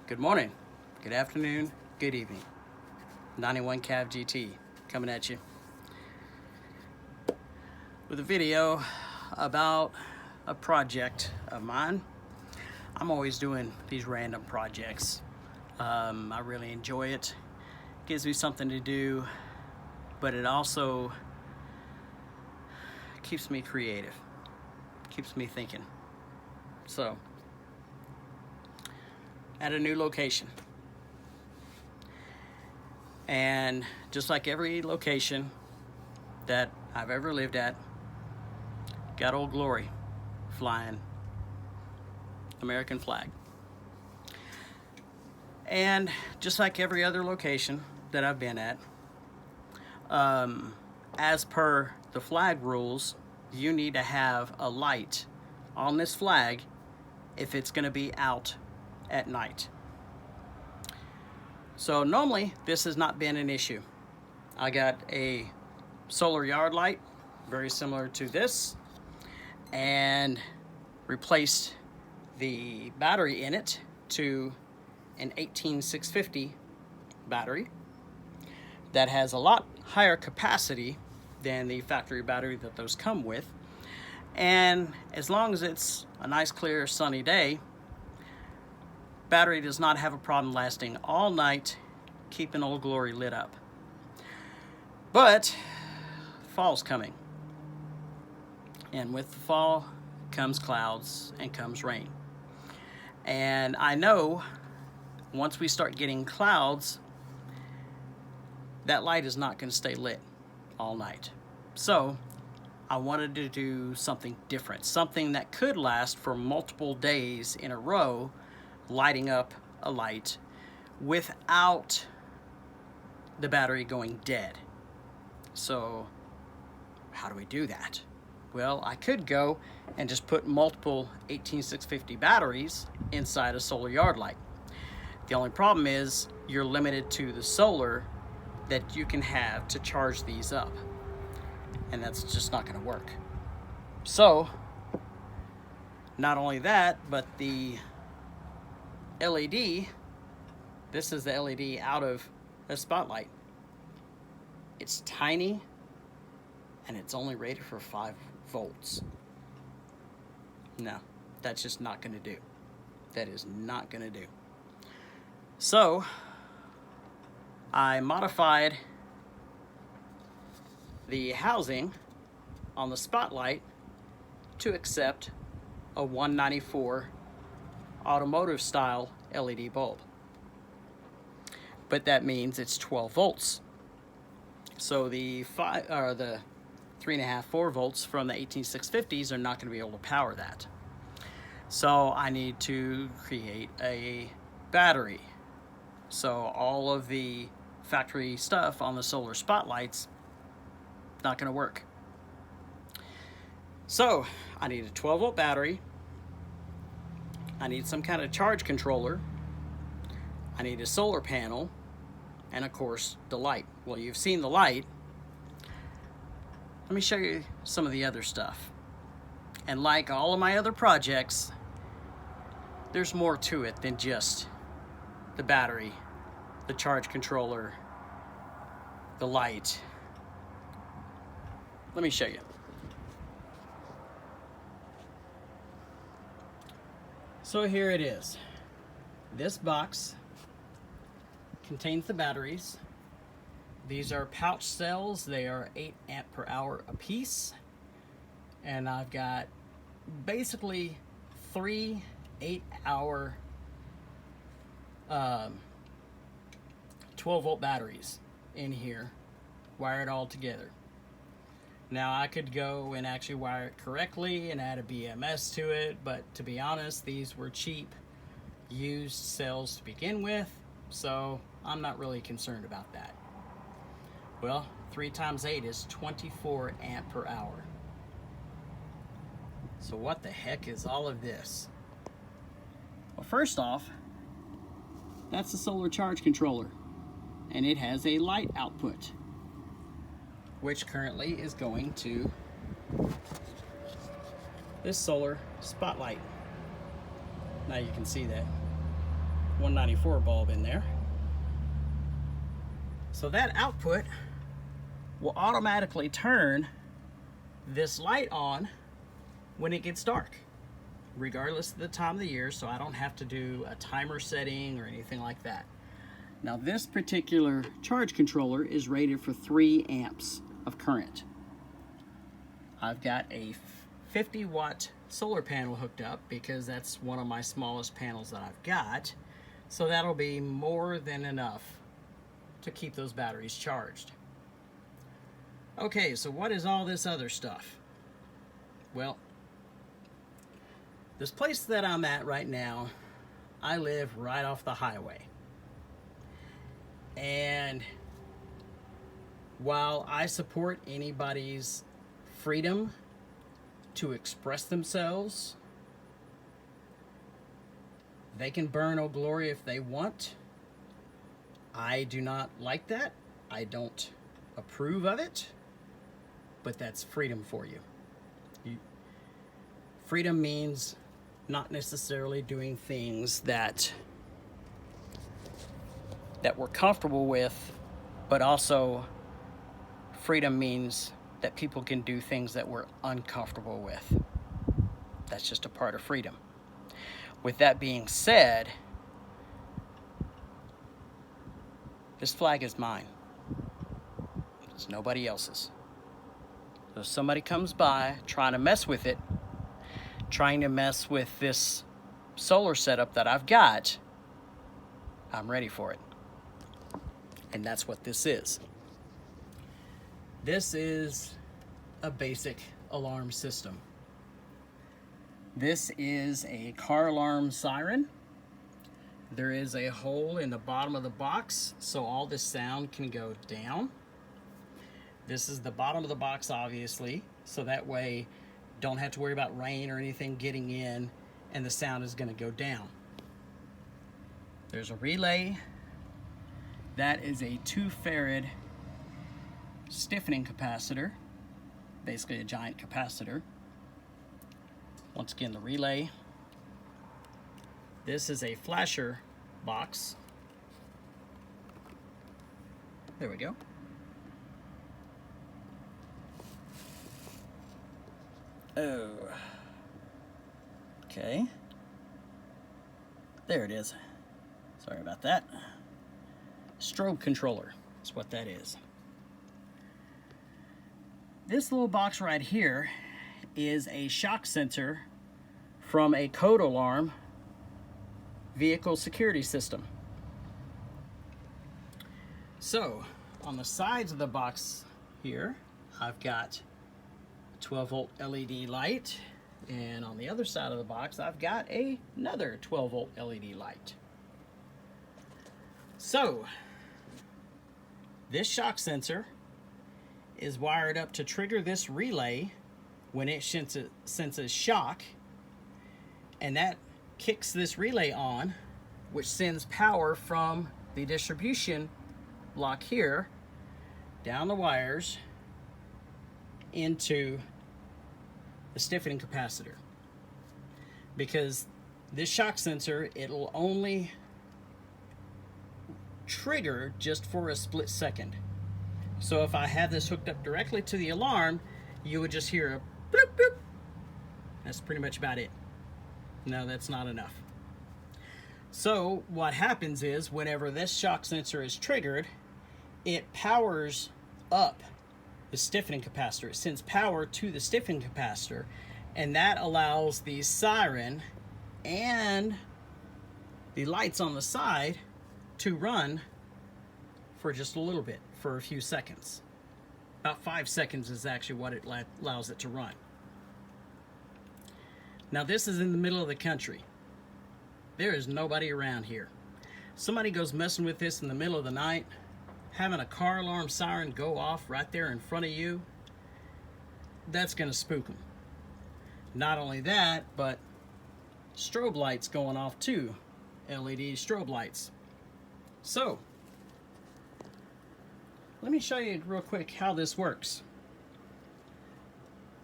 Good morning, good afternoon, good evening. 91 Cav GT coming at you with a video about a project of mine. I'm always doing these random projects. I really enjoy it. Gives me something to do, but it also keeps me creative, keeps me thinking. So, at a new location. And just like every location that I've ever lived at, got Old Glory flying American flag. And just like every other location that I've been at, as per the flag rules, you need to have a light on this flag if it's going to be out at night. So normally this has not been an issue. I got a solar yard light very similar to this and replaced the battery in it to an 18650 battery that has a lot higher capacity than the factory battery that those come with. And as long as it's a nice clear sunny day, battery does not have a problem lasting all night, keeping Old Glory lit up. But fall's coming, and with the fall comes clouds and comes rain. And I know once we start getting clouds, that light is not going to stay lit all night. So I wanted to do something different, something that could last for multiple days in a row, lighting up a light without the battery going dead. So how do we do that? Well, I could go and just put multiple 18650 batteries inside a solar yard light. The only problem is you're limited to the solar that you can have to charge these up, and that's just not going to work. So not only that, but the LED, this is the LED out of the spotlight. It's tiny and it's only rated for 5 volts. No, that's just not going to do. That is not going to do. So I modified the housing on the spotlight to accept a 194 automotive style LED bulb. But that means it's 12 volts. So the 3.5, 4 volts from the 18650s are not going to be able to power that. So I need to create a battery. So all of the factory stuff on the solar spotlights, not going to work. So I need a 12 volt battery. I need some kind of charge controller. I need a solar panel, and of course the light. Well, you've seen the light. Let me show you some of the other stuff. And like all of my other projects, there's more to it than just the battery, the charge controller, the light. Let me show you. So here it is. This box contains the batteries. These are pouch cells. They are 8 amp per hour a piece. And I've got basically 3 8-hour 12 volt batteries in here, wired all together. Now I could go and actually wire it correctly and add a BMS to it, but to be honest, these were cheap used cells to begin with, so I'm not really concerned about that. Well, 3 times 8 is 24 amp per hour. So what the heck is all of this? Well, first off, that's the solar charge controller, and it has a light output, which currently is going to this solar spotlight. Now you can see that. 194 bulb in there. So that output will automatically turn this light on when it gets dark, regardless of the time of the year, so I don't have to do a timer setting or anything like that. Now this particular charge controller is rated for 3 amps of current. I've got a 50 watt solar panel hooked up because that's one of my smallest panels that I've got, so that'll be more than enough to keep those batteries charged. Okay, so what is all this other stuff? Well, this place that I'm at right now, I live right off the highway. And while I support anybody's freedom to express themselves, they can burn Old Glory if they want. I do not like that. I don't approve of it, but that's freedom for you. Freedom means not necessarily doing things that we're comfortable with, but also freedom means that people can do things that we're uncomfortable with. That's just a part of freedom. With that being said, this flag is mine. It's nobody else's. So if somebody comes by trying to mess with it, trying to mess with this solar setup that I've got, I'm ready for it. And that's what this is. This is a basic alarm system. This is a car alarm siren. There is a hole in the bottom of the box so all this sound can go down. This is the bottom of the box, obviously, so that way don't have to worry about rain or anything getting in, and the sound is going to go down. There's a relay. That is a 2 farad stiffening capacitor, basically a giant capacitor. Once again, the relay. This is a flasher box. There we go. Oh, okay. There it is. Sorry about that. Strobe controller is what that is. This little box right here is a shock sensor from a code alarm vehicle security system. So on the sides of the box here, I've got a 12 volt LED light, and on the other side of the box I've got another 12 volt LED light. So this shock sensor is wired up to trigger this relay when it senses shock, and that kicks this relay on, which sends power from the distribution block here down the wires into the stiffening capacitor. Because this shock sensor, it'll only trigger just for a split second. So if I have this hooked up directly to the alarm, you would just hear a bloop bloop. That's pretty much about it. No, that's not enough. So what happens is whenever this shock sensor is triggered, it powers up the stiffening capacitor. It sends power to the stiffening capacitor, and that allows the siren and the lights on the side to run for just a little bit, for a few seconds. About 5 seconds is actually what it allows it to run. Now this is in the middle of the country. There is nobody around here. Somebody goes messing with this in the middle of the night, having a car alarm siren go off right there in front of you, that's gonna spook them. Not only that, but strobe lights going off too, LED strobe lights. So, let me show you real quick how this works.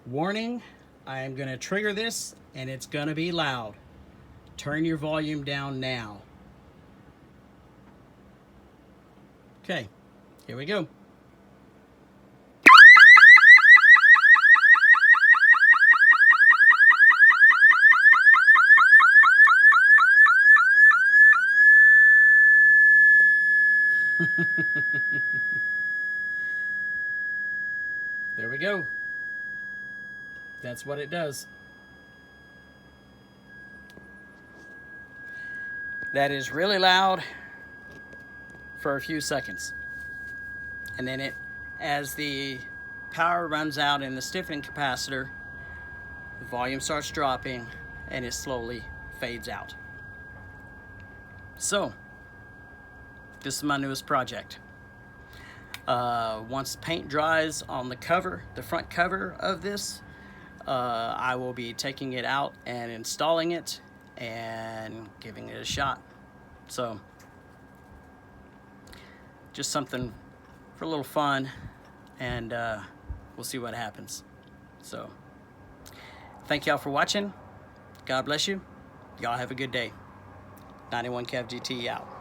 Warning, I am going to trigger this and it's going to be loud. Turn your volume down now. Okay, here we go. There we go. That's what it does. That is really loud for a few seconds. And then as the power runs out in the stiffening capacitor, the volume starts dropping and it slowly fades out. So, this is my newest project. Once paint dries on the cover, the front cover of this, I will be taking it out and installing it and giving it a shot. So, just something for a little fun, and we'll see what happens. So, thank y'all for watching. God bless you. Y'all have a good day. 91 Cav GT out.